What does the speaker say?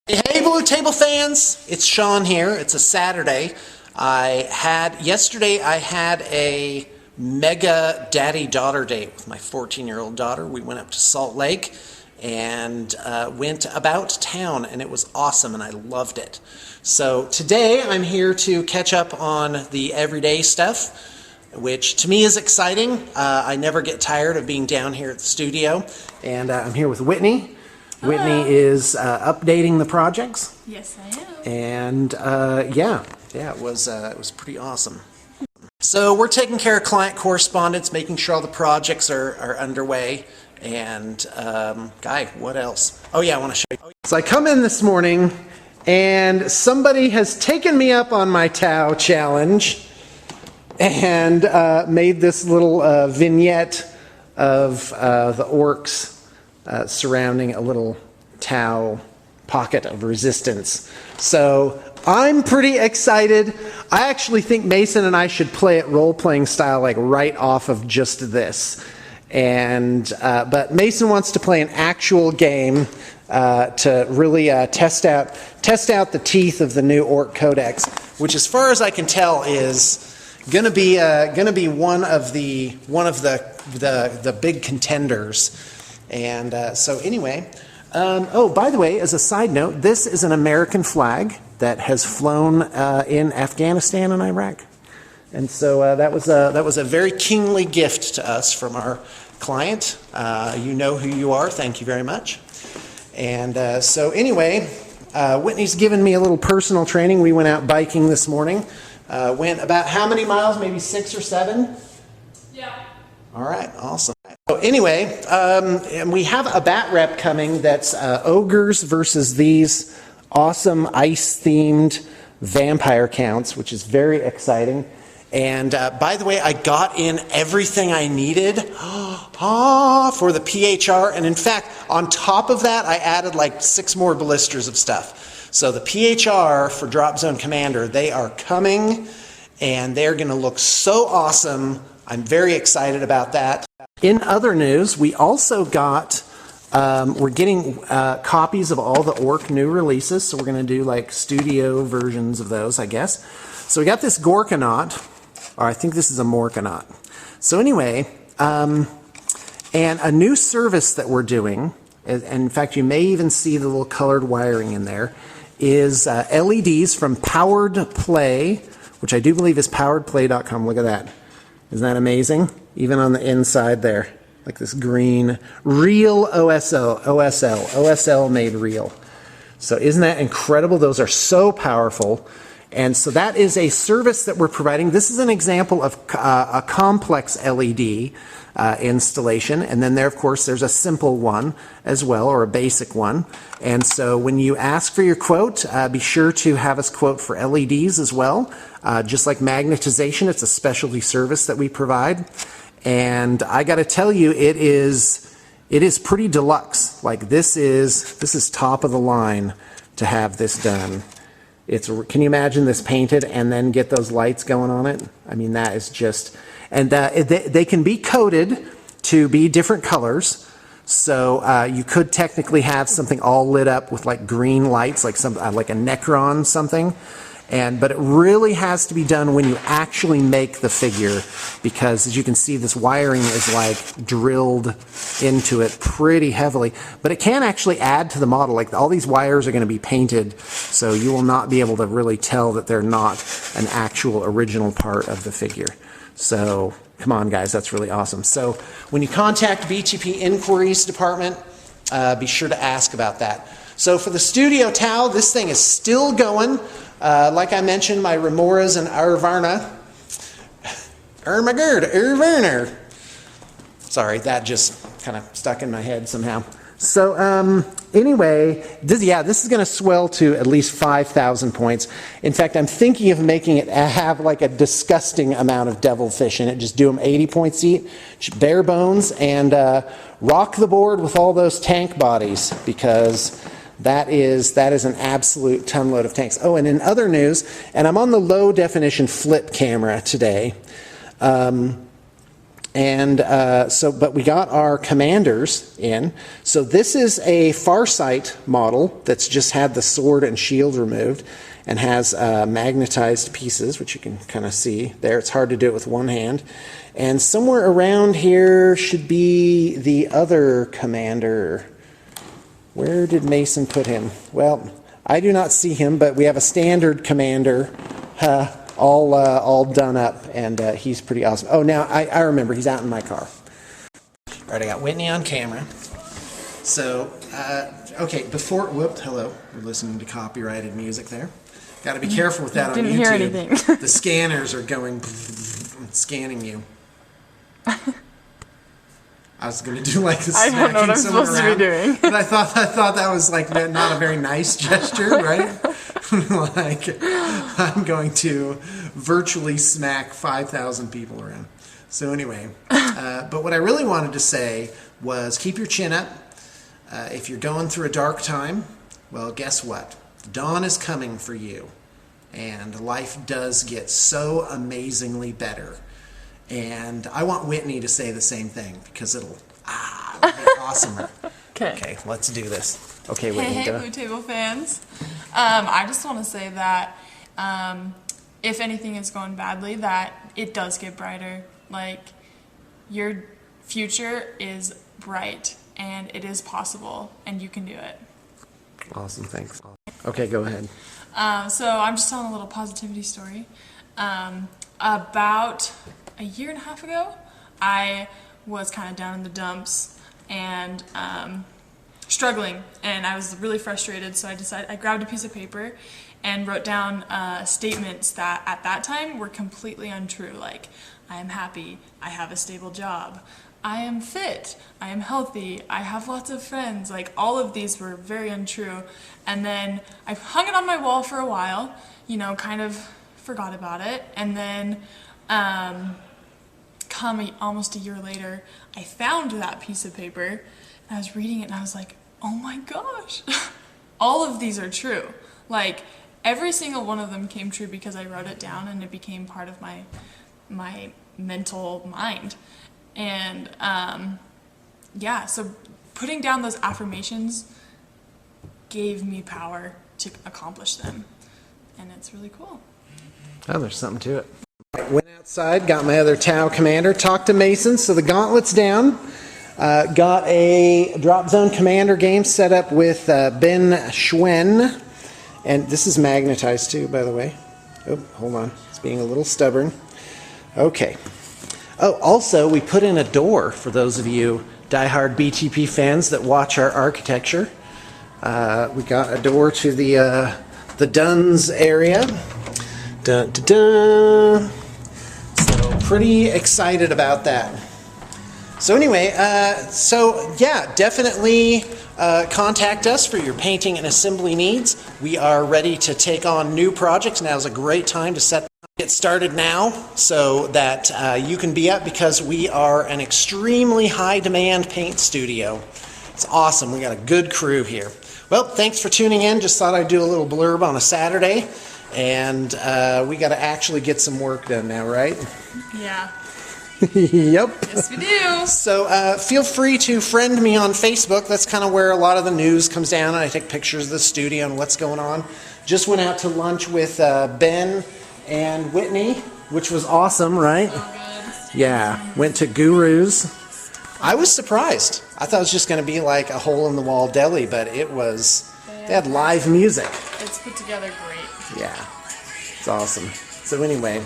Hey Blue Table fans, it's Sean here. It's a Saturday. Yesterday I had a mega daddy-daughter date with my 14-year-old daughter. We went up to Salt Lake and went about town, and it was awesome and I loved it. So today I'm here to catch up on the everyday stuff, which to me is exciting. I never get tired of being down here at the studio, and I'm here with Whitney. Hello. Whitney is updating the projects. Yes, I am. And yeah, it was pretty awesome. So we're taking care of client correspondence, making sure all the projects are underway. And Guy, what else? Oh yeah, I want to show you. So I come in this morning, and somebody has taken me up on my Tao challenge and made this little vignette of the orcs surrounding a little Tau pocket of resistance. So I'm pretty excited. I actually think Mason and I should play it role-playing style, like right off of just this. And but Mason wants to play an actual game to really test out the teeth of the new Orc Codex, which, as far as I can tell, is gonna be one of the big contenders. And so anyway, oh, by the way, as a side note, this is an American flag that has flown in Afghanistan and Iraq. And so that was a very kingly gift to us from our client. You know who you are. Thank you very much. And so anyway, Whitney's given me a little personal training. We went out biking this morning. Went about how many miles? Maybe 6 or 7? Yeah. All right, awesome. So anyway, and we have a bat rep coming that's ogres versus these awesome ice-themed vampire counts, which is very exciting. And by the way, I got in everything I needed for the PHR. And in fact, on top of that, I added like 6 more blisters of stuff. So the PHR for Drop Zone Commander, they are coming, and they're going to look so awesome. I'm very excited about that. In other news, we also got, we're getting copies of all the Orc new releases, so we're going to do like studio versions of those, I guess. So we got this Gorkanaut, or I think this is a Morkanaut. So anyway, and a new service that we're doing, and in fact you may even see the little colored wiring in there, is LEDs from Powered Play, which I do believe is poweredplay.com. Look at that. Isn't that amazing? Even on the inside there, like this green, real OSL made real. So isn't that incredible? Those are so powerful. And so that is a service that we're providing. This is an example of a complex LED installation. And then there, of course, there's a simple one as well, or a basic one. And so when you ask for your quote, be sure to have us quote for LEDs as well. Just like magnetization, it's a specialty service that we provide. And I got to tell you, it is pretty deluxe. Like this is top of the line to have this done. Can you imagine this painted and then get those lights going on it? I mean, that is just, and they can be coded to be different colors. So you could technically have something all lit up with like green lights, like like a Necron something. But it really has to be done when you actually make the figure, because as you can see, this wiring is like drilled into it pretty heavily. But it can actually add to the model. Like all these wires are going to be painted, so you will not be able to really tell that they're not an actual original part of the figure. So come on, guys, that's really awesome. So when you contact BTP Inquiries Department, be sure to ask about that. So for the Studio Tau, this thing is still going. Like I mentioned, my Remoras and Arvarna. Arvarna. Sorry, that just kind of stuck in my head somehow. So anyway, this is going to swell to at least 5,000 points. In fact, I'm thinking of making it have like a disgusting amount of devilfish in it. Just do them 80 points each, bare bones, and rock the board with all those tank bodies, because that is an absolute ton load of tanks. Oh, and in other news, and I'm on the low definition flip camera today. And but we got our commanders in. So this is a Farsight model that's just had the sword and shield removed and has magnetized pieces, which you can kind of see there. It's hard to do it with one hand. And somewhere around here should be the other commander. Where did Mason put him? Well, I do not see him, but we have a standard commander all done up, and he's pretty awesome. Oh, now I remember, he's out in my car. All right, I got Whitney on camera. So, okay, hello, we're listening to copyrighted music there. Got to be careful with that on YouTube. Didn't hear anything. The scanners are going scanning you. I was going to do like a I don't know what I'm smacking someone supposed to be around, doing. but I thought that was like not a very nice gesture, right? Like I'm going to virtually smack 5,000 people around. So anyway, but what I really wanted to say was keep your chin up. If you're going through a dark time, well, guess what? Dawn is coming for you, and life does get so amazingly better. And I want Whitney to say the same thing because it'll be awesomer. Okay, let's do this. Okay, Whitney, Hey, go. Blue Table fans. I just want to say that if anything is going badly, that it does get brighter. Like, your future is bright, and it is possible, and you can do it. Awesome, thanks. Okay, go ahead. So I'm just telling a little positivity story. About a year and a half ago, I was kind of down in the dumps and struggling, and I was really frustrated, so I grabbed a piece of paper and wrote down statements that at that time were completely untrue, like, I am happy, I have a stable job, I am fit, I am healthy, I have lots of friends. Like, all of these were very untrue. And then I hung it on my wall for a while, kind of forgot about it, and then almost a year later, I found that piece of paper, and I was reading it, and I was like, oh my gosh, all of these are true. Like, every single one of them came true because I wrote it down, and it became part of my mental mind. And so putting down those affirmations gave me power to accomplish them, and it's really cool. Oh, there's something to it. Went outside, got my other Tau commander, talked to Mason, so the gauntlet's down. Got a drop zone commander game set up with Ben Schwen, and this is magnetized too, by the way. Oh, hold on, it's being a little stubborn. Okay. Oh, also, we put in a door for those of you diehard BTP fans that watch our architecture. We got a door to the Duns area. Dun, dun, dun. So pretty excited about that. So anyway, definitely contact us for your painting and assembly needs. We are ready to take on new projects. Now is a great time to get started now so that you can be up, because we are an extremely high demand paint studio. It's awesome. We got a good crew here. Well, thanks for tuning in. Just thought I'd do a little blurb on a Saturday. And we got to actually get some work done now, right? Yeah. Yep. Yes, we do. So feel free to friend me on Facebook. That's kind of where a lot of the news comes down. I take pictures of the studio and what's going on. Just went out to lunch with Ben and Whitney, which was awesome, right? So good. Yeah. Went to Guru's. I was surprised. I thought it was just going to be like a hole-in-the-wall deli, but it was... They had live music. It's put together great. Yeah. It's awesome. So anyway...